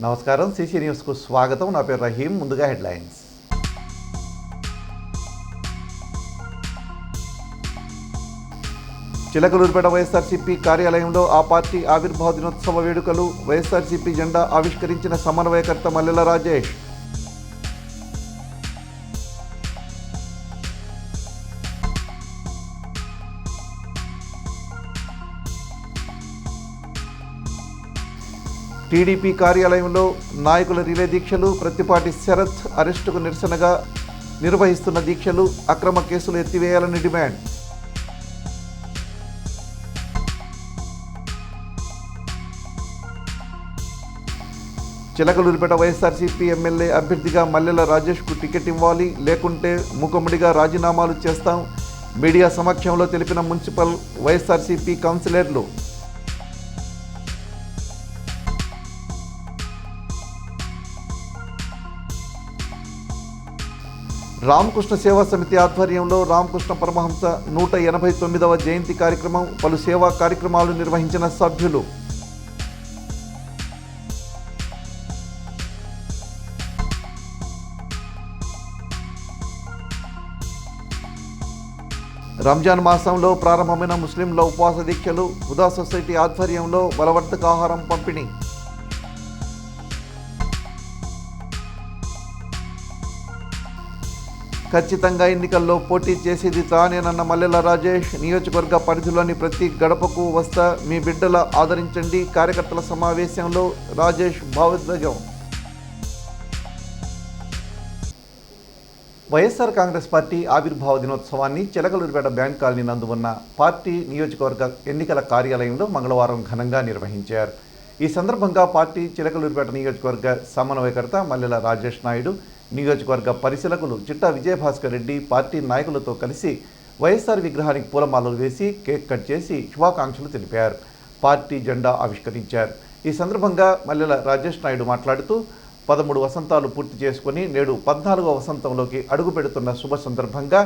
నమస్కారం, సిసి న్యూస్కు స్వాగతం. నా పేరు రహీం. ముందుగా హెడ్లైన్స్. చిలకలూరిపేట వైఎస్ఆర్సీపీ కార్యాలయంలో ఆ పార్టీ ఆవిర్భావ దినోత్సవ వేడుకలు. వైఎస్ఆర్సీపీ జెండా ఆవిష్కరించిన సమన్వయకర్త మల్లెల రాజేష్. టీడీపీ కార్యాలయంలో నాయకుల రిలే దీక్షలు. ప్రత్తిపాటి శరత్ అరెస్టుకు నిరసనగా నిర్వహిస్తున్న దీక్షలు. అక్రమ కేసులు ఎత్తివేయాలని డిమాండ్. చిలకలూరిపేట వైఎస్ఆర్సీపీ ఎమ్మెల్యే అభ్యర్థిగా మల్లెల రాజేష్కు టికెట్ ఇవ్వాలి, లేకుంటే మూకుమ్మడిగా రాజీనామాలు చేస్తాం. మీడియా సమక్షంలో తెలిపిన మున్సిపల్ వైఎస్ఆర్సీపీ కౌన్సిలర్లు. రామకృష్ణ సేవా సమితి ఆధ్వర్యంలో రామకృష్ణ పరమహంస 189వ జయంతి కార్యక్రమం. పలు సేవా కార్యక్రమాలు నిర్వహించిన సభ్యులు. రంజాన్ మాసంలో ప్రారంభమైన ముస్లింల ఉపవాస దీక్షలు. హుదా సొసైటీ ఆధ్వర్యంలో బలవర్ధక ఆహారం పంపిణీ. ఖచ్చితంగా ఎన్నికల్లో పోటీ చేసేది తానేనన్న మల్లెల రాజేష్. నియోజకవర్గ పరిధిలోని ప్రతి గడపకు వస్తా, మీ బిడ్డల ఆదరించండి. కార్యకర్తల సమావేశంలో రాజేష్ భావోద్వేగం. వైఎస్ఆర్ కాంగ్రెస్ పార్టీ ఆవిర్భావ దినోత్సవాన్ని చిలకలూరిపేట బ్యాంక్ కాలనీ నందు ఉన్న పార్టీ నియోజకవర్గ ఎన్నికల కార్యాలయంలో మంగళవారం ఘనంగా నిర్వహించారు. ఈ సందర్భంగా పార్టీ చిలకలూరిపేట నియోజకవర్గ సమన్వయకర్త మల్లెల రాజేష్ నాయుడు, నియోజకవర్గ పరిశీలకులు చిట్టా విజయభాస్కర్ రెడ్డి పార్టీ నాయకులతో కలిసి వైఎస్ఆర్ విగ్రహానికి పూలమాలలు వేసి కేక్ కట్ చేసి శుభాకాంక్షలు తెలిపారు. పార్టీ జెండా ఆవిష్కరించారు. ఈ సందర్భంగా మల్లెల రాజేష్ నాయుడు మాట్లాడుతూ 13 వసంతాలు పూర్తి చేసుకుని నేడు 14వ వసంతంలోకి అడుగు పెడుతున్న శుభ సందర్భంగా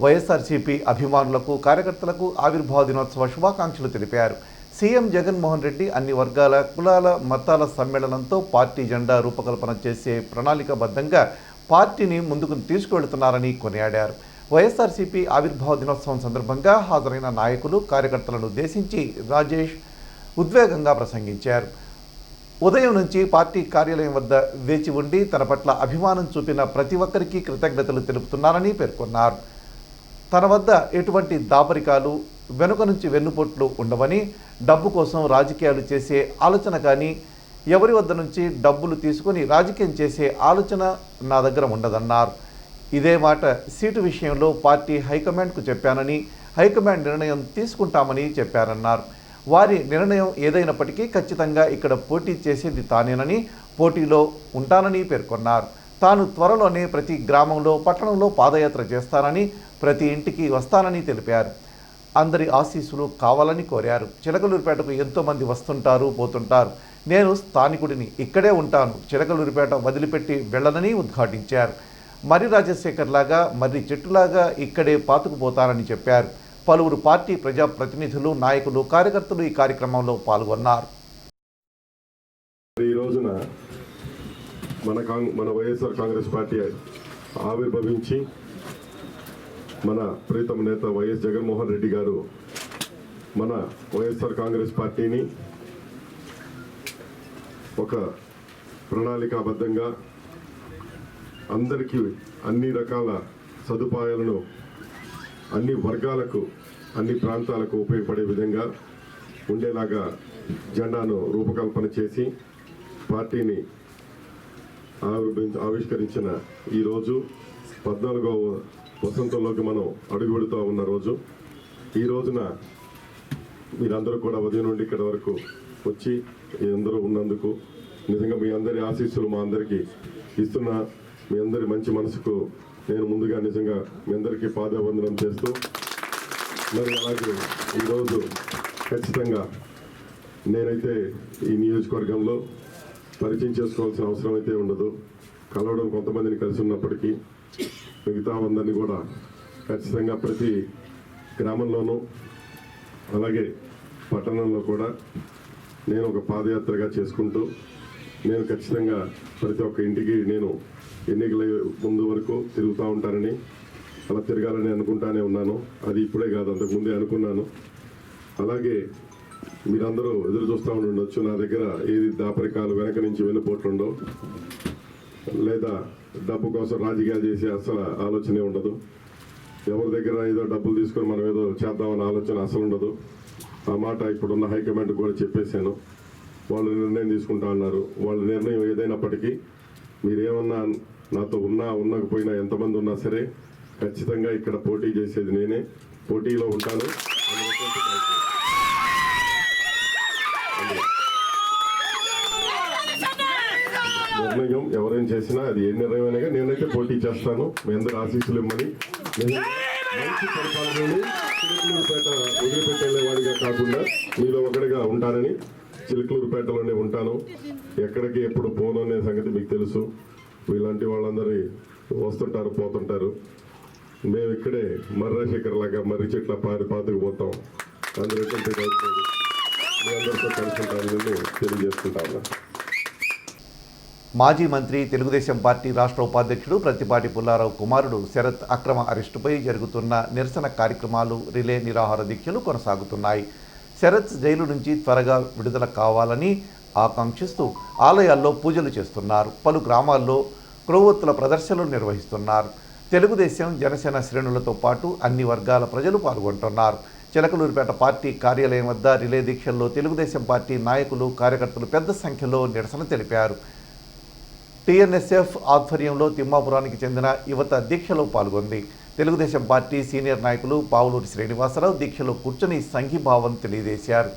వైఎస్ఆర్సీపీ అభిమానులకు, కార్యకర్తలకు ఆవిర్భావ దినోత్సవ శుభాకాంక్షలు తెలిపారు. సీఎం జగన్మోహన్ రెడ్డి అన్ని వర్గాల, కులాల, మతాల సమ్మేళనంతో పార్టీ జెండా రూపకల్పన చేసే ప్రణాళికాబద్ధంగా పార్టీని ముందుకు తీసుకువెళుతున్నారని కొనియాడారు. వైఎస్ఆర్సీపీ ఆవిర్భావ దినోత్సవం సందర్భంగా హాజరైన నాయకులు, కార్యకర్తలను ఉద్దేశించి రాజేష్ ఉద్వేగంగా ప్రసంగించారు. ఉదయం నుంచి పార్టీ కార్యాలయం వద్ద వేచి ఉండి తన పట్ల అభిమానం చూపిన ప్రతి ఒక్కరికి కృతజ్ఞతలు తెలుపుతున్నారని పేర్కొన్నారు. తన వద్ద ఎటువంటి దాపరికాలు, వెనుక నుంచి వెన్నుపోట్లు ఉండవని, డబ్బు కోసం రాజకీయాలు చేసే ఆలోచన కానీ, ఎవరి వద్ద నుంచి డబ్బులు తీసుకొని రాజకీయం చేసే ఆలోచన నా దగ్గర ఉండదన్నారు. ఇదే మాట సీటు విషయంలో పార్టీ హైకమాండ్కు చెప్పానని, హైకమాండ్ నిర్ణయం తీసుకుంటామని చెప్పారన్నారు. వారి నిర్ణయం ఏదైనప్పటికీ ఖచ్చితంగా ఇక్కడ పోటీ చేసేది తానేనని, పోటీలో ఉంటానని పేర్కొన్నారు. తాను త్వరలోనే ప్రతి గ్రామంలో, పట్టణంలో పాదయాత్ర చేస్తానని, ప్రతి ఇంటికి వస్తానని తెలిపారు. అందరి ఆశీస్సులు కావాలని కోరారు. చిలకలూరిపేటకు ఎంతోమంది వస్తుంటారు, పోతుంటారు. నేను స్థానికుడిని, ఇక్కడే ఉంటాను. చిలకలూరిపేట వదిలిపెట్టి వెళ్ళనని ఉద్ఘాటించారు. మర్రి రాజశేఖర్ లాగా, మర్రి చెట్టులాగా ఇక్కడే పాతుకుపోతానని చెప్పారు. పలువురు పార్టీ ప్రజాప్రతినిధులు, నాయకులు, కార్యకర్తలు ఈ కార్యక్రమంలో పాల్గొన్నారు. ఈ రోజున మన వైఎస్ఆర్ కాంగ్రెస్ పార్టీ ఆవిర్భవించి మన ప్రీతమ నేత వైఎస్ జగన్మోహన్ రెడ్డి గారు మన వైఎస్ఆర్ కాంగ్రెస్ పార్టీని ఒక ప్రణాళికాబద్ధంగా అందరికీ అన్ని రకాల సదుపాయాలను అన్ని వర్గాలకు, అన్ని ప్రాంతాలకు ఉపయోగపడే విధంగా ఉండేలాగా జెండాను రూపకల్పన చేసి పార్టీని ఆవిష్కరించిన ఈరోజు 14వ వసంతంలోకి మనం అడుగుపెడుతూ ఉన్న రోజు. ఈ రోజున మీరందరూ కూడా ఉదయం నుండి ఇక్కడ వరకు వచ్చి అందరూ ఉన్నందుకు నిజంగా మీ అందరి ఆశీస్సులు మా అందరికీ ఇస్తున్న మీ అందరి మంచి మనసుకు నేను ముందుగా నిజంగా మీ అందరికీ పాదావందనం చేస్తూ, మరి అలాగే ఈరోజు ఖచ్చితంగా నేనైతే ఈ నియోజకవర్గంలో పరిచయం చేసుకోవాల్సిన అవసరం అయితే ఉండదు. కలవడం కొంతమందిని కలిసి ఉన్నప్పటికీ మిగతా అందరినీ కూడా ఖచ్చితంగా ప్రతి గ్రామంలోనూ అలాగే పట్టణంలో కూడా నేను ఒక పాదయాత్రగా చేసుకుంటూ నేను ఖచ్చితంగా ప్రతి ఒక్క ఇంటికి నేను ఎన్నికల ముందు వరకు తిరుగుతూ ఉంటానని, అలా తిరగాలని అనుకుంటానే ఉన్నాను. అది ఇప్పుడే కాదు, అంతకుముందే అనుకున్నాను. అలాగే మీరందరూ ఎదురు చూస్తూ ఉండొచ్చు, నా దగ్గర ఏది దాపరికాలు వెనక నుంచి వెన్నుపోట్లుండవు, లేదా డబ్బు కోసం రాజకీయాలు చేసే అసలు ఆలోచనే ఉండదు. ఎవరి దగ్గర ఏదో డబ్బులు తీసుకొని మనం ఏదో చేద్దామన్న ఆలోచన అసలు ఉండదు. ఆ మాట ఇప్పుడున్న హైకమాండ్ కూడా చెప్పేశాను. వాళ్ళు నిర్ణయం తీసుకుంటా అన్నారు. వాళ్ళ నిర్ణయం ఏదైనప్పటికీ మీరేమన్నా నాతో ఉండకపోయినా ఎంతమంది ఉన్నా సరే ఖచ్చితంగా ఇక్కడ పోటీ చేసేది నేనే, పోటీలో ఉంటాను. నిర్ణయం ఎవరైనా చేసినా అది ఏ నిర్ణయమైనా నేనైతే పోటీ చేస్తాను. మీ అందరూ ఆశీస్సులు ఇమ్మని, మంచి పరిపాలనని చిలుకలూరుపేట వదిలిపెట్టేవాడిగా కాకుండా మీలో ఒకటిగా ఉంటానని, చిలుకలూరుపేటలోనే ఉంటాను. ఎక్కడికి ఎప్పుడు పోను అనే సంగతి మీకు తెలుసు. వీళ్ళంటి వాళ్ళందరూ వస్తుంటారు, పోతుంటారు. మేము ఇక్కడే మర్రాశేఖర్ లాగా మర్రి చెట్ల పాతుకుపోతాం. అందరూ మీ అందరితో కలిసి ఉంటానని తెలియజేసుకుంటాను. మాజీ మంత్రి, తెలుగుదేశం పార్టీ రాష్ట్ర ఉపాధ్యక్షుడు ప్రత్తిపాటి పుల్లారావు కుమారుడు శరత్ అక్రమ అరెస్టుపై జరుగుతున్న నిరసన కార్యక్రమాలు, రిలే నిరాహార దీక్షలు కొనసాగుతున్నాయి. శరత్ జైలు నుంచి త్వరగా విడుదల కావాలని ఆకాంక్షిస్తూ ఆలయాల్లో పూజలు చేస్తున్నారు. పలు గ్రామాల్లో క్రొవ్వొత్తుల ప్రదర్శనలు నిర్వహిస్తున్నారు. తెలుగుదేశం, జనసేన శ్రేణులతో పాటు అన్ని వర్గాల ప్రజలు పాల్గొంటున్నారు. చిలకలూరుపేట పార్టీ కార్యాలయం వద్ద రిలే దీక్షల్లో తెలుగుదేశం పార్టీ నాయకులు, కార్యకర్తలు పెద్ద సంఖ్యలో నిరసన తెలిపారు. టీఎన్ఎస్ఎఫ్ ఆధ్వర్యంలో తిమ్మాపురానికి చెందిన యువత దీక్షలో పాల్గొంది. తెలుగుదేశం పార్టీ సీనియర్ నాయకులు పావులూరి శ్రీనివాసరావు దీక్షలో కూర్చొని సంఘీభావం తెలియజేశారు.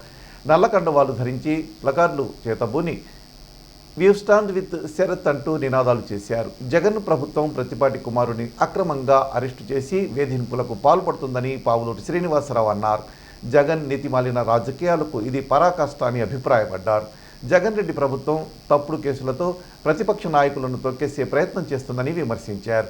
నల్లకండవాలు ధరించి ప్లకార్డులు చేతబూని "వి స్టాండ్ విత్ శరత్" అంటూ నినాదాలు చేశారు. జగన్ ప్రభుత్వం ప్రత్తిపాటి కుమారుని అక్రమంగా అరెస్టు చేసి వేధింపులకు పాల్పడుతుందని పావులూరి శ్రీనివాసరావు అన్నారు. జగన్ నీతిమాలిన రాజకీయాలకు ఇది పరాకాష్ట అని అభిప్రాయపడ్డారు. జగన్ రెడ్డి ప్రభుత్వం తప్పుడు కేసులతో ప్రతిపక్ష నాయకులను తొక్కేసే ప్రయత్నం చేస్తుందని విమర్శించారు.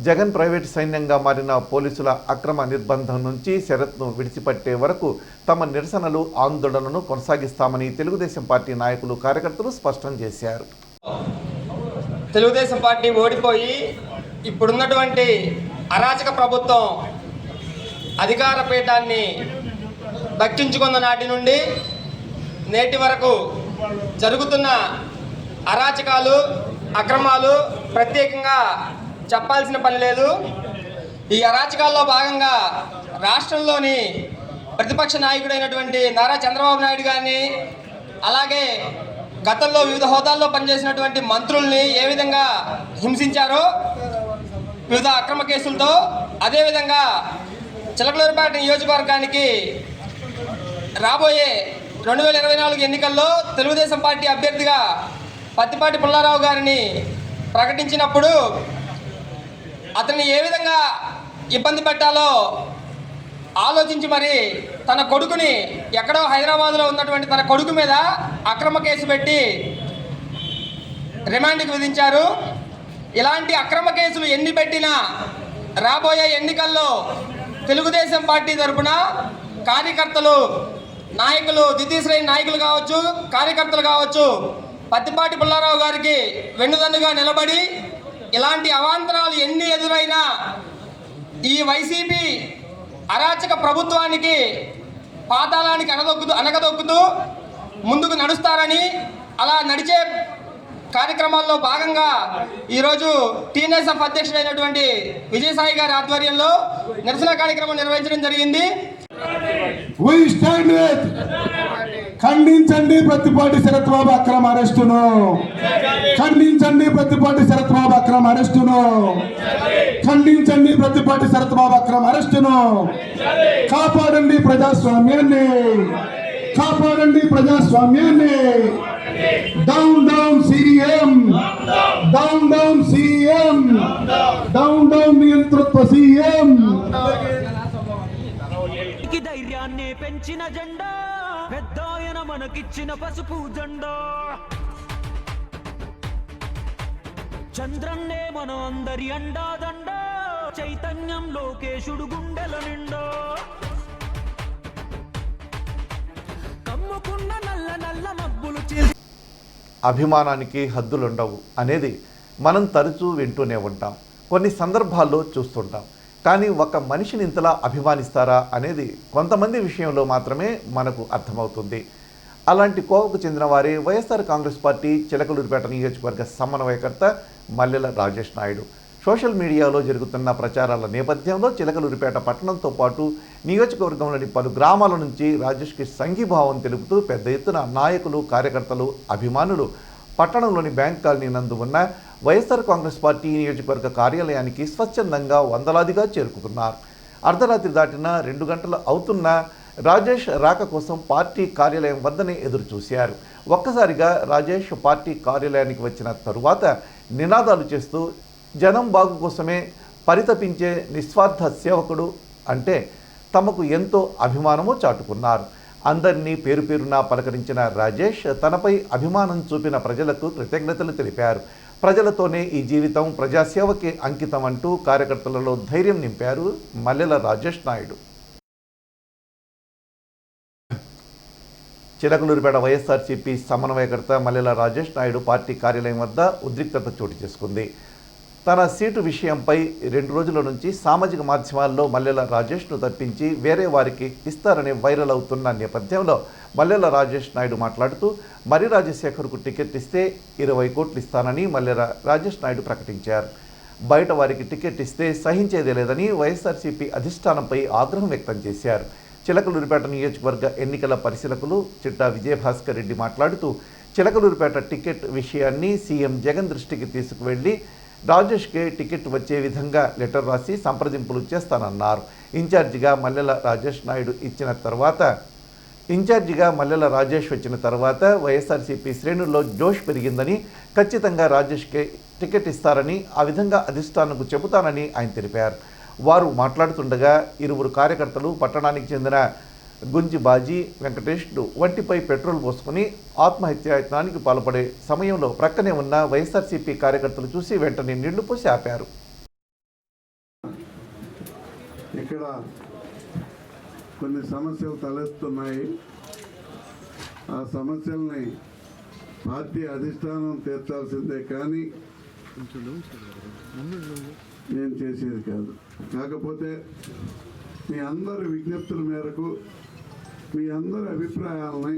జగన్ ప్రైవేటు సైన్యంగా మారిన పోలీసుల అక్రమ నిర్బంధం నుంచి శరత్ను విడిచిపెట్టే వరకు తమ నిరసనలు, ఆందోళనను కొనసాగిస్తామని తెలుగుదేశం పార్టీ నాయకులు, కార్యకర్తలు స్పష్టం చేశారు. తెలుగుదేశం పార్టీ ఓడిపోయి ఇప్పుడున్నటువంటి అరాచక ప్రభుత్వం అధికార పీఠాన్ని దక్కించుకున్న నాటి నుండి నేటి వరకు జరుగుతున్న అరాచకాలు, అక్రమాలు ప్రత్యేకంగా చెప్పాల్సిన పని లేదు. ఈ అరాచకాల్లో భాగంగా రాష్ట్రంలోని ప్రతిపక్ష నాయకుడైనటువంటి నారా చంద్రబాబు నాయుడు గారిని, అలాగే గతంలో వివిధ హోదాల్లో పనిచేసినటువంటి మంత్రుల్ని ఏ విధంగా హింసించారో వివిధ అక్రమ కేసులతో, అదేవిధంగా చిలకలూరుపేట నియోజకవర్గానికి రాబోయే 2024 ఎన్నికల్లో తెలుగుదేశం పార్టీ అభ్యర్థిగా ప్రత్తిపాటి పుల్లారావు గారిని ప్రకటించినప్పుడు అతన్ని ఏ విధంగా ఇబ్బంది పెట్టాలో ఆలోచించి మరి తన కొడుకుని, ఎక్కడో హైదరాబాద్లో ఉన్నటువంటి తన కొడుకు మీద అక్రమ కేసు పెట్టి రిమాండ్కి విధించారు. ఇలాంటి అక్రమ కేసులు ఎన్ని పెట్టినా రాబోయే ఎన్నికల్లో తెలుగుదేశం పార్టీ తరఫున కార్యకర్తలు, నాయకులు, ద్వితీయ శ్రేణి నాయకులు కావచ్చు, కార్యకర్తలు కావచ్చు, ప్రత్తిపాటి పుల్లారావు గారికి వెన్నుదన్నుగా నిలబడి ఇలాంటి అవాంతరాలు ఎన్ని ఎదురైనా ఈ వైసీపీ అరాచక ప్రభుత్వానికి పాతాళానికి అనగదొక్కుతూ ముందుకు నడుస్తారని, అలా నడిచే కార్యక్రమాల్లో భాగంగా ఈరోజు టీఎన్ఎస్ఎఫ్ అధ్యక్షుడైనటువంటి విజయసాయి గారి ఆధ్వర్యంలో నిరసన కార్యక్రమం నిర్వహించడం జరిగింది. ఖండించండి ప్రత్తిపాటి శరత్ బాబు అక్రమ అరెస్టును, ఖండించండి ప్రత్తిపాటి శరత్ బాబు అక్రమ అరెస్టును, ఖండించండి ప్రత్తిపాటి శరత్ బాబు అక్రమ అరెస్టును. కాపాడండి ప్రజాస్వామ్యాన్ని, కాపాడండి ప్రజాస్వామ్యాన్ని. Down down CM, down down CM, down down నియంతృత్వ సీఎం. ధైర్యాన్ని పెంచిన జెండా, పెద్దాయన మనకిచ్చిన పసుపు జెండా. చంద్రన్నే మన అందరి అండాదండ, చైతన్యం లోకేశుడు గుండెల నిండా. కమ్ముకున్న నల్ల నల్ల మబ్బులు అభిమానానికి హద్దులుండవు అనేది మనం తరచూ వింటూనే ఉంటాం, కొన్ని సందర్భాల్లో చూస్తుంటాం. కానీ ఒక మనిషిని ఇంతలా అభిమానిస్తారా అనేది కొంతమంది విషయంలో మాత్రమే మనకు అర్థమవుతుంది. అలాంటి కోవకు చెందిన వారే వైఎస్ఆర్ కాంగ్రెస్ పార్టీ చిలకలూరిపేట నియోజకవర్గ సమన్వయకర్త మల్లెల రాజేష్ నాయుడు. సోషల్ మీడియాలో జరుగుతున్న ప్రచారాల నేపథ్యంలో చిలకలూరిపేట పట్టణంతో పాటు నియోజకవర్గంలోని పలు గ్రామాల నుంచి రాజేష్కి సంఘీభావం తెలుపుతూ పెద్ద ఎత్తున నాయకులు, కార్యకర్తలు, అభిమానులు పట్టణంలోని బ్యాంక్ కాలనీ నందు ఉన్న వైఎస్ఆర్ కాంగ్రెస్ పార్టీ నియోజకవర్గ కార్యాలయానికి స్వచ్ఛందంగా వందలాదిగా చేరుకున్నారు. అర్ధరాత్రి దాటిన 2 గంటలు అవుతున్నా రాజేష్ రాక కోసం పార్టీ కార్యాలయం వద్దనే ఎదురు చూశారు. ఒక్కసారిగా రాజేష్ పార్టీ కార్యాలయానికి వచ్చిన తరువాత నినాదాలు చేస్తూ జనం బాగు కోసమే పరితపించే నిస్వార్థ సేవకుడు అంటే తమకు ఎంతో అభిమానము చాటుకున్నారు. అందరినీ పేరు పేరున పలకరించిన రాజేష్ తనపై అభిమానం చూపిన ప్రజలకు కృతజ్ఞతలు తెలిపారు. ప్రజలతోనే ఈ జీవితం, ప్రజాసేవకి అంకితం అంటూ కార్యకర్తలలో ధైర్యం నింపారు మల్లెల రాజేష్ నాయుడు. చిలకలూరిపేట వైఎస్ఆర్సీపీ సమన్వయకర్త మల్లెల రాజేష్ నాయుడు పార్టీ కార్యాలయం వద్ద ఉద్రిక్తత చోటు చేసుకుంది. తన సీటు విషయంపై 2 రోజుల నుంచి సామాజిక మాధ్యమాల్లో మల్లెల రాజేష్ను తప్పించి వేరే వారికి ఇస్తారని వైరల్ అవుతున్న నేపథ్యంలో మల్లెల రాజేష్ నాయుడు మాట్లాడుతూ మరి రాజశేఖర్కు టికెట్ ఇస్తే 20 కోట్లు ఇస్తానని మల్లెల రాజేష్ నాయుడు ప్రకటించారు. బయట వారికి టికెట్ ఇస్తే సహించేదే లేదని వైఎస్ఆర్సీపీ అధిష్టానంపై ఆగ్రహం వ్యక్తం చేశారు. చిలకలూరిపేట నియోజకవర్గ ఎన్నికల పరిశీలకులు చిట్టా విజయభాస్కర్ రెడ్డి మాట్లాడుతూ చిలకలూరిపేట టికెట్ విషయాన్ని సీఎం జగన్ దృష్టికి తీసుకువెళ్లి రాజేష్కే టికెట్ వచ్చే విధంగా లెటర్ రాసి సంప్రదింపులు చేస్తానన్నారు. ఇన్ఛార్జిగా మల్లెల రాజేష్ వచ్చిన తర్వాత వైఎస్ఆర్సీపీ శ్రేణుల్లో జోష్ పెరిగిందని, ఖచ్చితంగా రాజేష్కే టికెట్ ఇస్తారని, ఆ విధంగా అధిష్టానంకు చెబుతానని ఆయన తెలిపారు. వారు మాట్లాడుతుండగా ఇరువురు కార్యకర్తలు పట్టణానికి చెందిన గుంజి బాజీ, వెంకటేష్లు వంటిపై పెట్రోల్ పోసుకుని ఆత్మహత్యాయత్నానికి పాల్పడే సమయంలో ప్రక్కనే ఉన్న వైఎస్ఆర్సీపీ కార్యకర్తలు చూసి వెంటనే నీళ్లు పోసి ఆపారు. ఇక్కడ కొన్ని సమస్యలు తలెత్తున్నాయి. ఆ సమస్యల్ని పార్టీ అధిష్టానం తీర్చాల్సిందే కానీ నేను చేసేది కాదు. కాకపోతే మీ అందరి విజ్ఞప్తుల మేరకు మీ అందరి అభిప్రాయాలని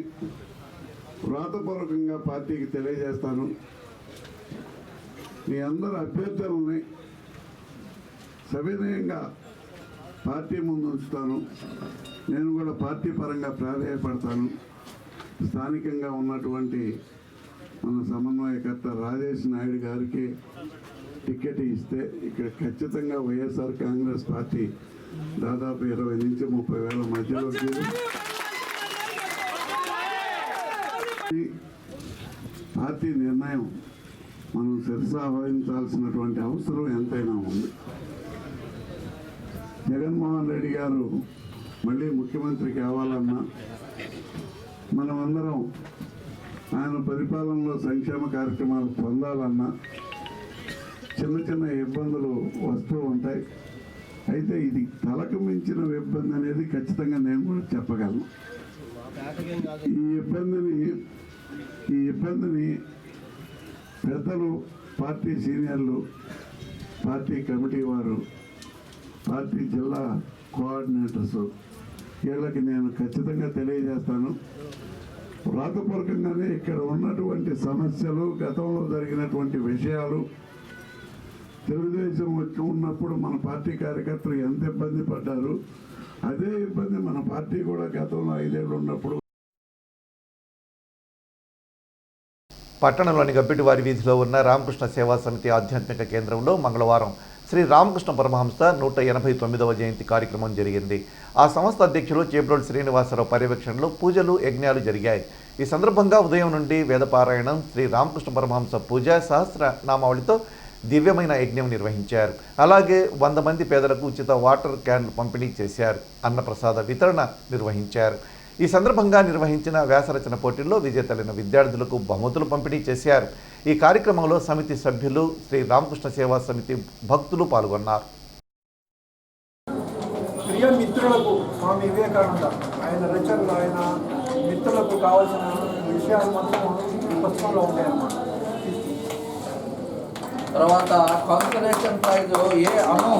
వ్రాతపూర్వకంగా పార్టీకి తెలియజేస్తాను. మీ అందరి అభ్యర్థులని సవినయంగా పార్టీ ముందు ఉంచుతాను. నేను కూడా పార్టీ పరంగా ప్రాధాన్యపడతాను. స్థానికంగా ఉన్నటువంటి మన సమన్వయకర్త రాజేష్ నాయుడు గారికి టికెట్ ఇస్తే ఇక్కడ ఖచ్చితంగా వైఎస్ఆర్ కాంగ్రెస్ పార్టీ దాదాపు 20 నుంచి 30 వేల మధ్యలో పార్టీ నిర్ణయం మనం శిరసావహించాల్సినటువంటి అవసరం ఎంతైనా ఉంది. జగన్మోహన్ రెడ్డి గారు మళ్ళీ ముఖ్యమంత్రి కావాలన్నా, మనమందరం ఆయన పరిపాలనలో సంక్షేమ కార్యక్రమాలు పొందాలన్నా చిన్న చిన్న ఇబ్బందులు వస్తూ ఉంటాయి. అయితే ఇది తలకు మించిన ఇబ్బంది అనేది ఖచ్చితంగా నేను కూడా చెప్పగలను. ఈ ఇబ్బందిని పెద్దలు, పార్టీ సీనియర్లు, పార్టీ కమిటీ వారు, పార్టీ జిల్లా కోఆర్డినేటర్స్ వీళ్ళకి నేను ఖచ్చితంగా తెలియజేస్తాను. వ్రాతపూర్వకంగానే ఇక్కడ ఉన్నటువంటి సమస్యలు, గతంలో జరిగినటువంటి విషయాలు, తెలుగుదేశం వచ్చి ఉన్నప్పుడు మన పార్టీ కార్యకర్తలు ఎంత ఇబ్బంది పడ్డారు, అదే ఇబ్బంది మన పార్టీ కూడా గతంలో 5 ఏళ్ళు ఉన్నప్పుడు. పట్టణంలోని గబ్బిటివారి వీధిలో ఉన్న రామకృష్ణ సేవా సమితి ఆధ్యాత్మిక కేంద్రంలో మంగళవారం శ్రీ రామకృష్ణ పరమహంస 189వ జయంతి కార్యక్రమం జరిగింది. ఆ సంస్థ అధ్యక్షులు చేబ్రోలు శ్రీనివాసరావు పర్యవేక్షణలో పూజలు, యజ్ఞాలు జరిగాయి. ఈ సందర్భంగా ఉదయం నుండి వేదపారాయణం, శ్రీ రామకృష్ణ పరమహంస పూజ, సహస్రనామావళితో దివ్యమైన యజ్ఞం నిర్వహించారు. అలాగే 100 మంది పేదలకు ఉచిత వాటర్ క్యాన్లు పంపిణీ చేశారు. అన్నప్రసాద వితరణ నిర్వహించారు. ఈ సందర్భంగా నిర్వహించిన వ్యాసరచన పోటీల్లో విజేతలైన విద్యార్థులకు బహుమతులు పంపిణీ చేశారు. ఈ కార్యక్రమంలో సమితి సభ్యులు, శ్రీ రామకృష్ణ సేవా సమితి భక్తులు పాల్గొన్నారు. ప్రియ మిత్రులకు స్వామి వివేకానంద ఆయన రచనలు, ఆయన మిత్రులకు కావాల్సిన విషయాలు మొత్తం పుస్తకంలో ఉంటాయన్నమాట. తర్వాత కాన్సలేషన్ ప్రైజ్ ఏ అను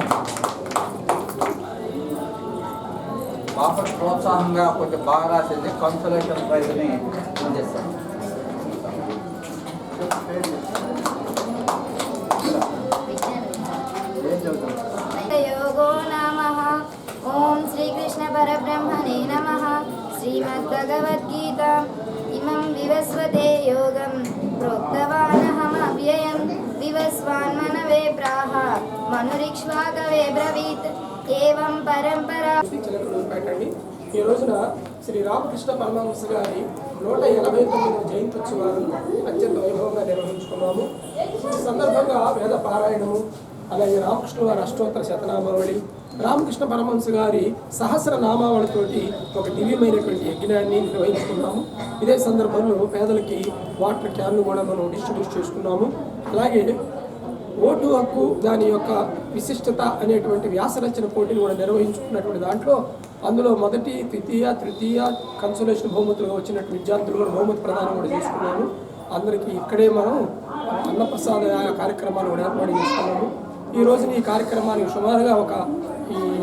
పాప ప్రోత్సాహంగా కొంచెం బాగా రాసింది కాన్సలేషన్ ప్రైజ్ని చేస్తాను. యోగో నమః. ఓం శ్రీకృష్ణ పరబ్రహ్మణే నమః. శ్రీమద్భగవద్గీత ఇమం వివస్వతే యోగం ప్రోక్తవానహమవ్యయం వివస్వాన్మనవే ప్రాహ మనురిక్ష్వాకవే బ్రవీత్ ఏవం పరంపరా. పెట్టండి. ఈ రోజున శ్రీ రామకృష్ణ పరమహంస గారి 189వ జయంత్యుత్సవాలను అత్యంత వైభవంగా నిర్వహించుకున్నాము. ఈ సందర్భంగా వేద పారాయణము, అలాగే రామకృష్ణ గారి అష్టోత్తర శతనామావళి, రామకృష్ణ పరమహంస గారి సహస్ర నామావళితోటి ఒక దివ్యమైనటువంటి యజ్ఞాన్ని నిర్వహించుకున్నాము. ఇదే సందర్భంలో పేదలకి వాటర్ క్యాన్లు కూడా మనం డిస్ట్రిబ్యూట్ చేసుకున్నాము. అలాగే ఓటు హక్కు దాని యొక్క విశిష్టత అనేటువంటి వ్యాసరచన పోటీలు కూడా నిర్వహించుకున్నటువంటి దాంట్లో అందులో మొదటి, ద్వితీయ, తృతీయ కన్సోలేషన్ బహుమతులుగా వచ్చినటువంటి విద్యార్థులు కూడా బహుమతి ప్రదానం కూడా చేసుకున్నాము. అందరికీ ఇక్కడే మనం అన్నప్రసాద కార్యక్రమాలు కూడా ఏర్పాటు చేసుకున్నాము. ఈ రోజున ఈ కార్యక్రమానికి సుమారుగా ఒక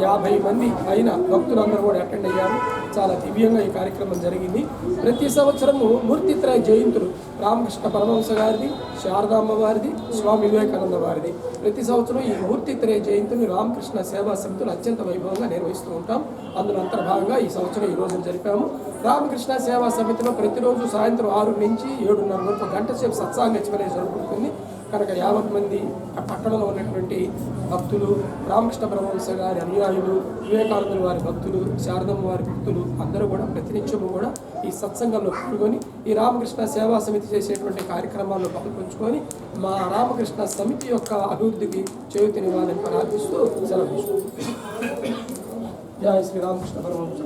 50 మంది అయిన భక్తులందరూ కూడా అటెండ్ అయ్యారు. చాలా దివ్యంగా ఈ కార్యక్రమం జరిగింది. ప్రతి సంవత్సరము మూర్తిత్రయ జయంతులు రామకృష్ణ పరమహంస గారిది, శారదామ్మ వారిది, స్వామి వివేకానంద వారిది. ప్రతి సంవత్సరం ఈ మూర్తిత్రయ జయంతులు రామకృష్ణ సేవా సమితులు అత్యంత వైభవంగా నిర్వహిస్తూ ఉంటాం. అందులో అంతర్భాగంగా ఈ సంవత్సరం ఈ రోజున జరిపాము. రామకృష్ణ సేవా సమితిలో ప్రతిరోజు సాయంత్రం 6 నుంచి 7:30 వరకు గంట సేపు సత్సాంగ ఎక్స్‌పీరియన్స్ జరుగుతుంది. కనుక 50 మంది పట్టణంలో ఉన్నటువంటి భక్తులు, రామకృష్ణ పరమహంస గారి అనుయాయులు, వివేకానందుల వారి భక్తులు, శారదమ్మ వారి భక్తులు అందరూ కూడా ప్రతినిత్యము కూడా ఈ సత్సంగంలో పాల్గొని ఈ రామకృష్ణ సేవా సమితి చేసేటువంటి కార్యక్రమాల్లో పాల్పంచుకొని మా రామకృష్ణ సమితి యొక్క అభివృద్ధికి చేయూతనివ్వాలని ప్రార్థిస్తూ సెలవు తీసుకుంటున్నాం. జై శ్రీ రామకృష్ణ పరమహంస.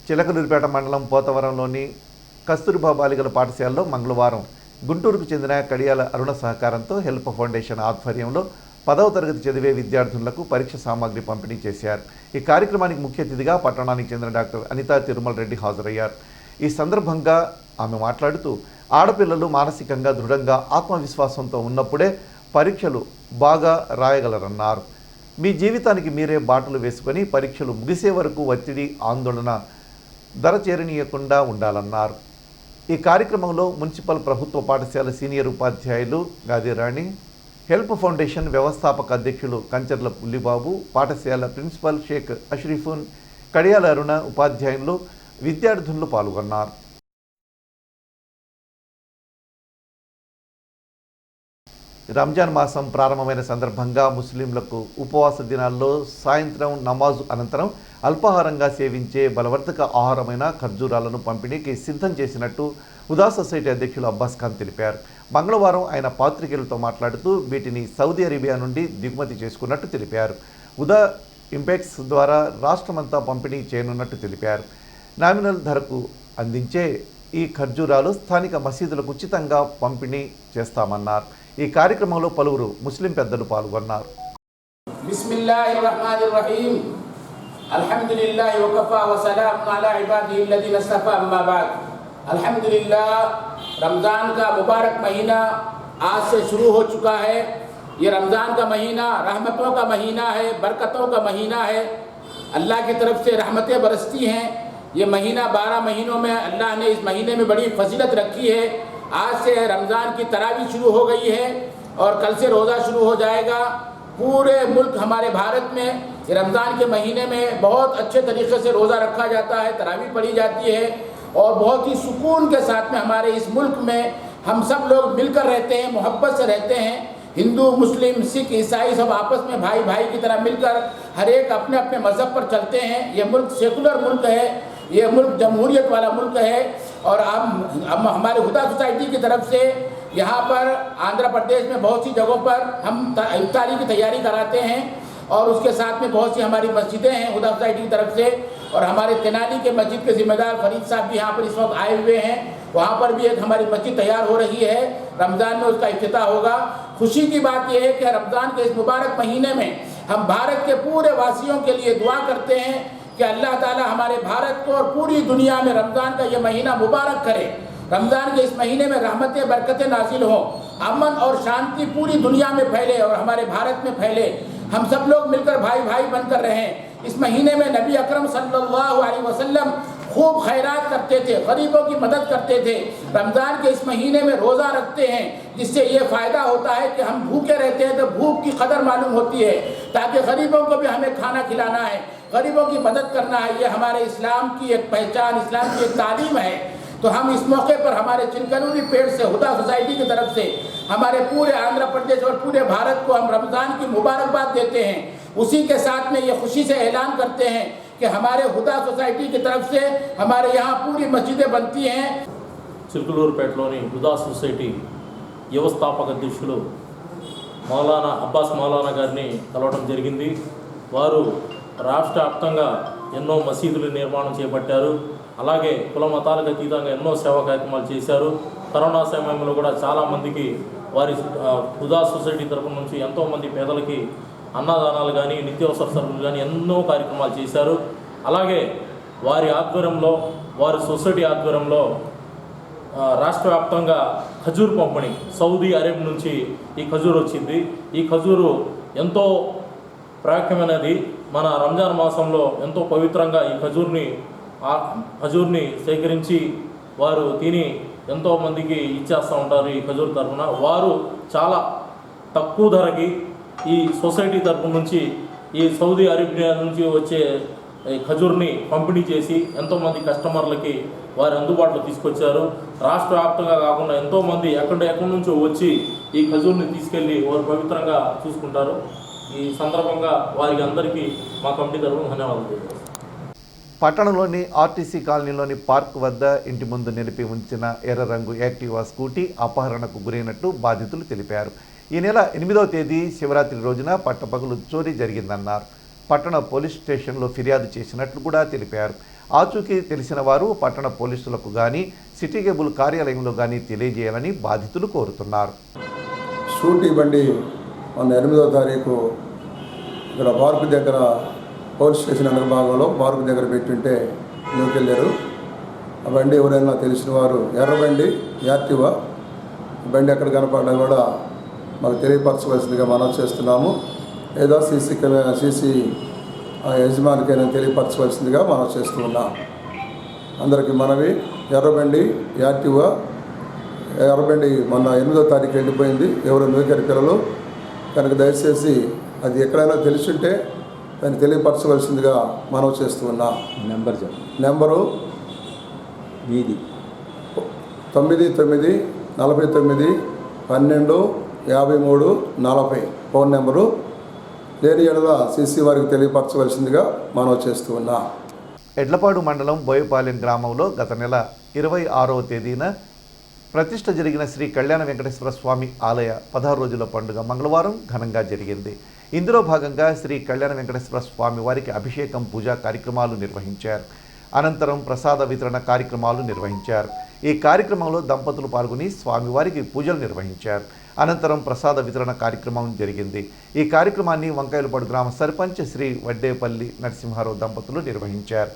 చిలకలూరిపేట మండలం పోతవరంలోని కస్తూరిబా బాలికల పాఠశాలలో మంగళవారం గుంటూరుకు చెందిన కడియాల అరుణ సహకారంతో హెల్ప్ ఫౌండేషన్ ఆధ్వర్యంలో 10వ తరగతి చదివే విద్యార్థులకు పరీక్ష సామాగ్రి పంపిణీ చేశారు. ఈ కార్యక్రమానికి ముఖ్య అతిథిగా పట్టణానికి చెందిన డాక్టర్ అనితా తిరుమల రెడ్డి హాజరయ్యారు. ఈ సందర్భంగా ఆమె మాట్లాడుతూ ఆడపిల్లలు మానసికంగా దృఢంగా ఆత్మవిశ్వాసంతో ఉన్నప్పుడే పరీక్షలు బాగా రాయగలరన్నారు. మీ జీవితానికి మీరే బాటలు వేసుకొని పరీక్షలు ముగిసే వరకు ఒత్తిడి, ఆందోళన ధర చేరనీయకుండా ఉండాలన్నారు. ఈ కార్యక్రమంలో మున్సిపల్ ప్రభుత్వ పాఠశాల సీనియర్ ఉపాధ్యాయులు గాదిరాణి, హెల్ప్ ఫౌండేషన్ వ్యవస్థాపక అధ్యక్షులు కంచర్ల పుల్లిబాబు, పాఠశాల ప్రిన్సిపల్ షేక్ అష్రీఫున్, కడియాల అరుణ ఉపాధ్యాయులు, విద్యార్థులు పాల్గొన్నారు. రంజాన్ మాసం ప్రారంభమైన సందర్భంగా ముస్లింలకు ఉపవాస దినాల్లో సాయంత్రం నమాజు అనంతరం అల్పాహారంగా సేవించే బలవర్ధక ఆహారమైన ఖర్జూరాలను పంపిణీకి సిద్ధం చేసినట్టు ఉదా సొసైటీ అధ్యక్షులు అబ్బాస్ ఖాన్ తెలిపారు. మంగళవారం ఆయన పాత్రికేయులతో మాట్లాడుతూ వీటిని సౌదీ అరేబియా నుండి దిగుమతి చేసుకున్నట్టు తెలిపారు. ఉదా ఇంపెక్స్ ద్వారా రాష్ట్రమంతా పంపిణీ చేయనున్నట్టు తెలిపారు. నామినల్ ధరకు అందించే ఈ ఖర్జూరాలు స్థానిక మసీదులకు ఉచితంగా పంపిణీ చేస్తామన్నారు. ఈ కార్యక్రమంలో పలువురు ముస్లిం పెద్దలు పాల్గొన్నారు. బిస్మిల్లాహిర్ రహమానిర్ రహీం. అల్హమ్దులిల్లాహి వకఫా వసలామున్ అలా ఇబాదిహిల్లదీన ఇస్తఫా అమ్మా బాద్. अल्हम्दुलिल्लाह रमज़ान का मुबारक महीना आज से शुरू हो चुका है। ये रमज़ान का महीना रहमतों का महीना है, बरकतों का महीना है। अल्लाह की तरफ से रहमतें बरसती हैं। ये महीना 12 महीनों में अल्लाह ने इस महीने में बड़ी फजीलत रखी है। आज से रमज़ान की तरावी शुरू हो गई है और कल से रोज़ा शुरू हो जाएगा। पूरे मुल्क हमारे भारत में रमज़ान के महीने में बहुत अच्छे तरीके से रोज़ा रखा जाता है, तरावी पढ़ी जाती है और बहुत ही सुकून के साथ में हमारे इस मुल्क में हम सब लोग मिलकर रहते हैं, मोहब्बत से रहते हैं। हिंदू, मुस्लिम, सिख, ईसाई सब आपस में भाई भाई की तरह मिलकर हर एक अपने अपने मज़हब पर चलते हैं। ये मुल्क सेकुलर मुल्क है, ये मुल्क जमहूरियत वाला मुल्क है। और हम हमारे हुदा सोसाइटी की तरफ से यहाँ पर आंध्र प्रदेश में बहुत सी जगहों पर हम इफ्तारी की तैयारी कराते हैं और उसके साथ में बहुत सी हमारी मस्जिदें हैं हुदा सोसाइटी की तरफ से। और हमारे तेनाली के मस्जिद के जिम्मेदार फरीद साहब भी यहाँ पर इस वक्त आए हुए हैं। वहाँ पर भी एक हमारी मस्जिद तैयार हो रही है, रमज़ान में उसका इफ्तिताह होगा। खुशी की बात यह है कि रमज़ान के इस मुबारक महीने में हम भारत के पूरे वासियों के लिए दुआ करते हैं कि अल्लाह ताला हमारे भारत को और पूरी दुनिया में रमज़ान का ये महीना मुबारक करे। रमज़ान के इस महीने में रहमतें बरकतें नाजिल हों, अमन और शांति पूरी दुनिया में फैले और हमारे भारत में फैले। हम सब लोग मिलकर भाई भाई बनकर रहें। इस महीने में नबी अकरम सल्लल्लाहु अलैहि वसल्लम खूब खैरात करते थे, गरीबों की मदद करते थे। रमज़ान के इस महीने में रोज़ा रखते हैं, जिससे ये फ़ायदा होता है कि हम भूखे रहते हैं तो भूख की कदर मालूम होती है, ताकि गरीबों को भी हमें खाना खिलाना है, गरीबों की मदद करना है। ये हमारे इस्लाम की एक पहचान, इस्लाम की एक तालीम है। तो हम इस मौके पर हमारे चिलकलूरी पेड़ से हुदा सोसाइटी की तरफ से हमारे पूरे आंध्र प्रदेश और पूरे भारत को हम रमज़ान की मुबारकबाद देते हैं। उसी के साथ में ये खुशी से ऐलान करते हैं कि हमारे हुदा सोसाइटी की तरफ से हमारे यहाँ पूरी मस्जिदें बनती हैं। చిలుకలూరుపేటలోని హుదా సొసైటీ వ్యవస్థాపక అధ్యక్షులు మౌలానా అబ్బాస్ మౌలానా గారిని కలవడం జరిగింది. వారు రాష్ట్ర వ్యాప్తంగా ఎన్నో మసీదుల నిర్మాణం చేపట్టారు. అలాగే కుల మతాలకు అతీతంగా ఎన్నో సేవా కార్యక్రమాలు చేశారు. కరోనా సమయంలో కూడా చాలామందికి వారి హుదా సొసైటీ తరఫు నుంచి ఎంతోమంది పేదలకి అన్నదానాలు కానీ నిత్యావసర సరుకులు కానీ ఎన్నో కార్యక్రమాలు చేశారు. అలాగే వారి ఆధ్వర్యంలో, వారి సొసైటీ ఆధ్వర్యంలో రాష్ట్ర వ్యాప్తంగా ఖజూర్ పంపిణీ, సౌదీ అరేబియా నుంచి ఈ ఖజూర్ వచ్చింది. ఈ ఖజూరు ఎంతో ప్రాముఖ్యమైనది. మన రంజాన్ మాసంలో ఎంతో పవిత్రంగా ఈ ఖజూర్ని సేకరించి వారు తిని ఎంతోమందికి ఇచ్చేస్తూ ఉంటారు. ఈ ఖజూర్ తరఫున వారు చాలా తక్కువ ధరకి ఈ సొసైటీ తరఫు నుంచి ఈ సౌదీ అరేబియా నుంచి వచ్చే ఖజూర్ని పంపిణీ చేసి ఎంతోమంది కస్టమర్లకి వారు అందుబాటులో తీసుకొచ్చారు. రాష్ట్ర వ్యాప్తంగా కాకుండా ఎంతోమంది ఎక్కడి నుంచో వచ్చి ఈ ఖజూర్ని తీసుకెళ్ళి వారు పవిత్రంగా చూసుకుంటారు. ఈ సందర్భంగా వారికి అందరికీ మా కమిటీ తరఫున ధన్యవాదాలు తెలియజేస్తాం. పట్టణంలోని ఆర్టీసీ కాలనీలోని పార్క్ వద్ద ఇంటి ముందు నిలిపి ఉంచిన ఎర్ర రంగు యాక్టివా స్కూటీ అపహరణకు గురైనట్టు బాధితులు తెలిపారు. ఈ నెల 8వ తేదీ శివరాత్రి రోజున పట్టపగలు చోరీ జరిగిందన్నారు. పట్టణ పోలీస్ స్టేషన్లో ఫిర్యాదు చేసినట్లు కూడా తెలిపారు. ఆచూకీ తెలిసిన వారు పట్టణ పోలీసులకు కానీ సిటీ కేబుల్ కార్యాలయంలో కానీ తెలియజేయాలని బాధితులు కోరుతున్నారు. స్కూటీ బండి మన 8వ తారీఖు ఇక్కడ పార్కు దగ్గర పోలీస్ స్టేషన్ వెనక భాగంలో పార్కు దగ్గర పెట్టుంటే నూకెళ్ళారు. ఆ బండి ఎవరైనా తెలిసిన వారు ఎర్ర బండి యాక్టివా బండి ఎక్కడ కనపడ్డా కూడా మాకు తెలియపరచవలసిందిగా మనం చేస్తున్నాము. లేదా సీసీ యజమానికైనా తెలియపరచవలసిందిగా మనం చేస్తూ ఉన్నాం. అందరికీ మనవి, ఎర్రబండి యాక్టివా ఎర్రబండి మొన్న 8వ తారీఖు వెళ్ళిపోయింది. ఎవరు నూకెరి పిల్లలు కనుక దయచేసి అది ఎక్కడైనా తెలిసింటే దాన్ని తెలియపరచవలసిందిగా మనం చేస్తూ ఉన్నాం. నెంబరు మీది 99 49 12 53 40 ఫోన్ నెంబరు. లేని ఎడల సీసీ వారికి తెలియపరచవలసిందిగా మనం చేస్తూ ఉన్నాం. ఎడ్లపాడు మండలం బోయపాలెం గ్రామంలో గత నెల 26వ తేదీన ప్రతిష్ఠ జరిగిన శ్రీ కళ్యాణ వెంకటేశ్వర స్వామి ఆలయ 16 రోజుల పండుగ మంగళవారం ఘనంగా జరిగింది. ఇందులో భాగంగా శ్రీ కళ్యాణ వెంకటేశ్వర స్వామి వారికి అభిషేకం పూజా కార్యక్రమాలు నిర్వహించారు. అనంతరం ప్రసాద వితరణ కార్యక్రమాలు నిర్వహించారు. ఈ కార్యక్రమంలో దంపతులు పాల్గొని స్వామివారికి పూజలు నిర్వహించారు. అనంతరం ప్రసాద వితరణ కార్యక్రమం జరిగింది. ఈ కార్యక్రమాన్ని వంకాయలపాడు గ్రామ సర్పంచ్ శ్రీ వడ్డేపల్లి నరసింహారావు దంపతులు నిర్వహించారు.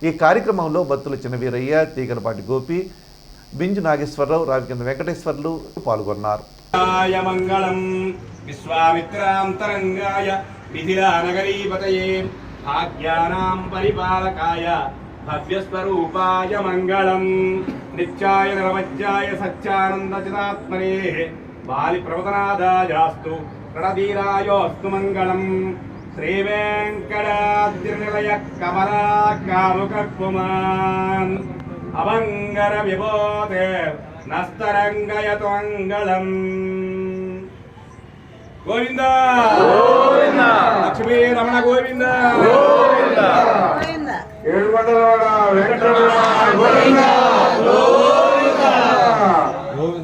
ఈ కార్యక్రమంలో బత్తుల చిన్నవీరయ్య, తీగలపాటి గోపి, బింజు నాగేశ్వరరావు, రావికింద వెంకటేశ్వర్లు పాల్గొన్నారు. మంగళం విశ్వామిత్రాంతరంగాయ మిథిలానగరీపతయే భాగ్యానాం పరిపాలకాయ భవ్యస్వరూపాయ మంగళం నిత్యాయ నిరవజ్యాయ సత్యానందచితాత్మనే బాలి ప్రవదనాదాయాస్తు ప్రణధీరాయోస్తు మంగళం శ్రీ వెంకటాద్రినిలయ కమలాకాముకకుమాన్ అమంగర విభోతే నస్తరంగయతు మంగళం. గోవింద గోవింద లక్ష్మీ రమణ గోవింద గోవింద ఏడుకొండలవాడ వెంకటరమణ గోవింద గోవింద.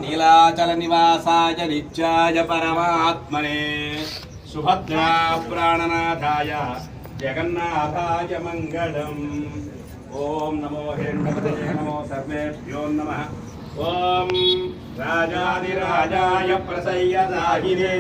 నీలాచల నివాసాయ నిత్యాయ పరమాత్మనే సుభద్రా ప్రాణనాథాయ జగన్నాథాయ మంగళం. ఓం నమో హేంద్రపతయే నమో సర్వేభ్యో నమః. ఓం రాజాదిరాజాయ ప్రసయ్యదాయినే.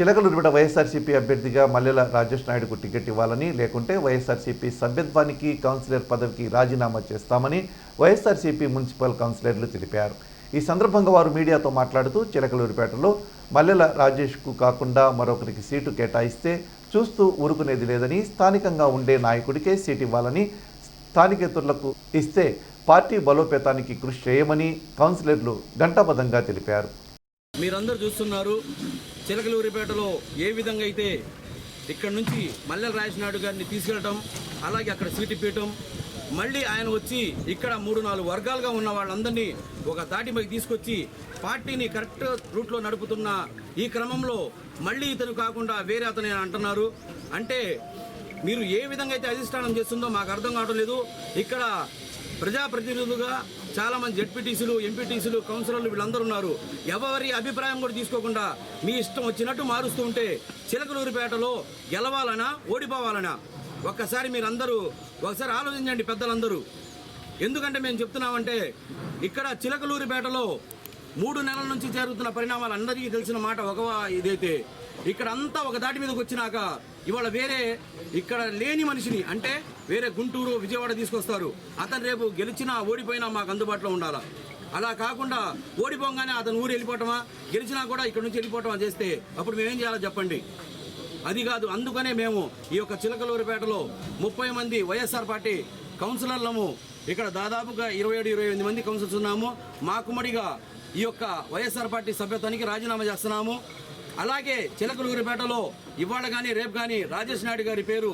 చిలకలూరిపేట వైఎస్ఆర్సీపీ అభ్యర్థిగా మల్లెల రాజేష్ నాయుడుకు టికెట్ ఇవ్వాలని, లేకుంటే వైఎస్ఆర్సీపీ సభ్యత్వానికి కౌన్సిలర్ పదవికి రాజీనామా చేస్తామని వైఎస్ఆర్సీపీ మున్సిపల్ కౌన్సిలర్లు తెలిపారు. ఈ సందర్భంగా వారు మీడియాతో మాట్లాడుతూ చిలకలూరిపేటలో మల్లెల రాజేష్కు కాకుండా మరొకరికి సీటు కేటాయిస్తే చూస్తూ ఊరుకునేది లేదని, స్థానికంగా ఉండే నాయకుడికే సీటు ఇవ్వాలని, స్థానికేతరులకు ఇస్తే పార్టీ బలోపేతానికి కృషి చేయమని కౌన్సిలర్లు ఘంటాపథంగా తెలిపారు. మీరందరూ చూస్తున్నారు చిలకలూరిపేటలో ఏ విధంగా అయితే ఇక్కడ నుంచి మల్లెల రాజేష్ నాయుడు గారిని తీసుకెళ్ళటం, అలాగే అక్కడ సీటు ఇప్పటం, మళ్ళీ ఆయన వచ్చి ఇక్కడ 3-4 వర్గాలుగా ఉన్న వాళ్ళందరినీ ఒక దాటిపైకి తీసుకొచ్చి పార్టీని కరెక్ట్ రూట్లో నడుపుతున్న ఈ క్రమంలో మళ్ళీ ఇతను కాకుండా వేరే అతనే అంటున్నారు. అంటే మీరు ఏ విధంగా అయితే అధిష్టానం చేస్తుందో మాకు అర్థం కావడం లేదు. ఇక్కడ ప్రజాప్రతినిధులుగా చాలామంది జెడ్పీటీసీలు, ఎంపీటీసీలు, కౌన్సిలర్లు వీళ్ళందరూ ఉన్నారు. ఎవరి అభిప్రాయం కూడా తీసుకోకుండా మీ ఇష్టం వచ్చినట్టు మారుస్తూ ఉంటే చిలకలూరిపేటలో గెలవాలనా ఓడిపోవాలనా ఒక్కసారి మీరందరూ ఒకసారి ఆలోచించండి పెద్దలందరూ. ఎందుకంటే మేము చెప్తున్నామంటే ఇక్కడ చిలకలూరిపేటలో 3 నెలల నుంచి జరుగుతున్న పరిణామాలు అందరికీ తెలిసిన మాట. ఇదైతే ఇక్కడ అంతా ఒక దాటి మీదకి వచ్చినాక ఇవాళ వేరే ఇక్కడ లేని మనిషిని అంటే వేరే గుంటూరు, విజయవాడ తీసుకొస్తారు. అతను రేపు గెలిచినా ఓడిపోయినా మాకు అందుబాటులో ఉండాలా. అలా కాకుండా ఓడిపోగానే అతను ఊరు వెళ్ళిపోవటమా, గెలిచినా కూడా ఇక్కడ నుంచి వెళ్ళిపోవటమా చేస్తే అప్పుడు మేమేం చేయాలో చెప్పండి. అది కాదు. అందుకనే మేము ఈ యొక్క చిలకలూరిపేటలో 30 మంది వైఎస్ఆర్ పార్టీ కౌన్సిలర్లము ఇక్కడ దాదాపుగా 27-28 మంది కౌన్సిలర్స్ ఉన్నాము. మా కుమ్మడిగా ఈ యొక్క వైఎస్ఆర్ పార్టీ సభ్యత్వానికి రాజీనామా చేస్తున్నాము. అలాగే చిలకలూరిపేటలో ఇవాళ కానీ రేపు కానీ రాజేష్ నాయుడు గారి పేరు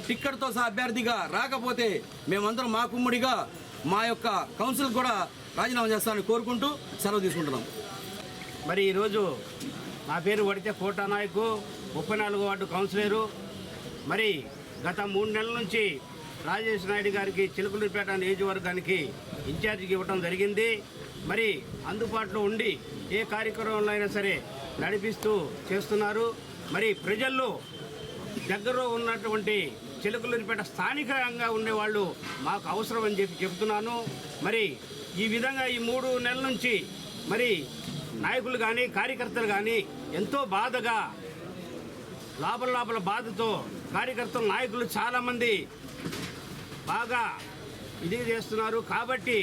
టిక్కెట్తో సహా అభ్యర్థిగా రాకపోతే మేమందరం మా కుమ్మడిగా మా యొక్క కౌన్సిల్ కూడా రాజీనామా చేస్తామని కోరుకుంటూ సెలవు తీసుకుంటున్నాం. మరి ఈరోజు నా పేరు వడితే కోటా నాయకు, 34వ వార్డు కౌన్సిలరు. మరి గత 3 నెలల నుంచి రాజేష్ నాయుడు గారికి చిలకలూరిపేట నియోజకవర్గానికి ఇన్ఛార్జికి ఇవ్వడం జరిగింది. మరి అందుబాటులో ఉండి ఏ కార్యక్రమంలో అయినా సరే నడిపిస్తూ చేస్తున్నారు. మరి ప్రజల్లో దగ్గరలో ఉన్నటువంటి చిలకలూరిపేట స్థానికంగా ఉండేవాళ్ళు మాకు అవసరం అని చెప్తున్నాను. మరి ఈ విధంగా ఈ 3 నెలల నుంచి మరి నాయకులు కానీ కార్యకర్తలు కానీ ఎంతో బాధగా లోపల బాధతో కార్యకర్తలు, నాయకులు చాలామంది బాగా ఇది చేస్తున్నారు. కాబట్టి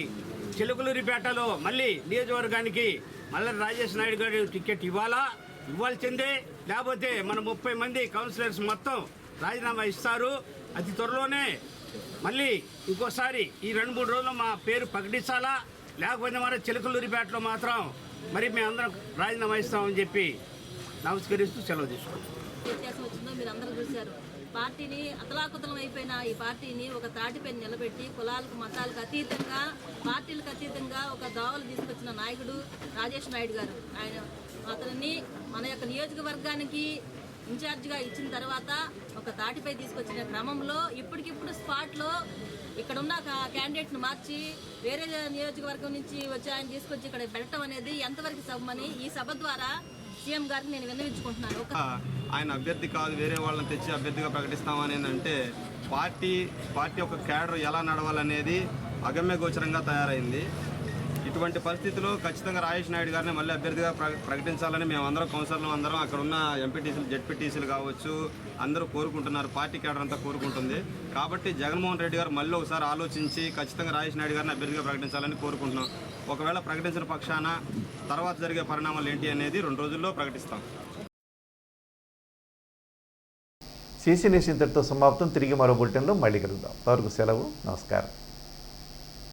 చిలకలూరిపేటలో మళ్ళీ నియోజకవర్గానికి మల్లెల రాజేష్ నాయుడు గారి టికెట్ ఇవ్వాల్సిందే. లేకపోతే మన 30 మంది కౌన్సిలర్స్ మొత్తం రాజీనామా ఇస్తారు. అతి త్వరలోనే మళ్ళీ ఇంకోసారి ఈ 2-3 రోజుల్లో మా పేరు ప్రకటించాలా, లేకపోతే మన చిలకలూరిపేటలో మాత్రం మరి మేమందరం రాజీనామా ఇస్తామని చెప్పి నమస్కరిస్తూ సెలవు తీసుకుంటాం. వ్యత్యాసం వచ్చిందో మీరు అందరూ చూశారు. పార్టీని అతలాకుతలం అయిపోయిన ఈ పార్టీని ఒక తాటిపై నిలబెట్టి కులాలకు, మతాలకు అతీతంగా, పార్టీలకు అతీతంగా ఒక దోవలు తీసుకొచ్చిన నాయకుడు రాజేష్ నాయుడు గారు. అతనిని మన యొక్క నియోజకవర్గానికి ఇన్ఛార్జిగా ఇచ్చిన తర్వాత ఒక తాటిపై తీసుకొచ్చిన క్రమంలో ఇప్పటికిప్పుడు స్పాట్లో ఇక్కడ ఉన్న క్యాండిడేట్ను మార్చి వేరే నియోజకవర్గం నుంచి వచ్చి ఆయన తీసుకొచ్చి ఇక్కడ పెట్టడం అనేది ఎంతవరకు సభమని ఈ సభ ద్వారా సీఎం గారికి నేను విన్నవించుకుంటున్నాను. ఆయన అభ్యర్థి కాదు, వేరే వాళ్ళని తెచ్చి అభ్యర్థిగా ప్రకటిస్తామని అంటే పార్టీ యొక్క క్యాడర్ ఎలా నడవాలనేది అగమ్య గోచరంగా తయారైంది. ఇటువంటి పరిస్థితుల్లో ఖచ్చితంగా రాజేష్ నాయుడు గారిని మళ్ళీ అభ్యర్థిగా ప్రకటించాలని మేమందరం కౌన్సిలర్లు అందరం అక్కడ ఉన్న ఎంపీటీసీలు, జెడ్పీటీసీలు కావచ్చు అందరూ కోరుకుంటున్నారు. పార్టీ క్యాడర్ అంతా కోరుకుంటుంది. కాబట్టి జగన్మోహన్ రెడ్డి గారు మళ్ళీ ఒకసారి ఆలోచించి ఖచ్చితంగా రాజేష్ నాయుడు గారిని అభ్యర్థిగా ప్రకటించాలని కోరుకుంటున్నాం. ఒకవేళ ప్రకటించిన పక్షాన తర్వాత జరిగే పరిణామాలు ఏంటి అనేది 2 రోజుల్లో ప్రకటిస్తాం. సీసీ న్యూస్ ఇంతటితో సమాప్తం. తిరిగి మరో బులెటిన్లో మళ్ళీ కలుద్దాం. అంతవరకు సెలవు. నమస్కారం.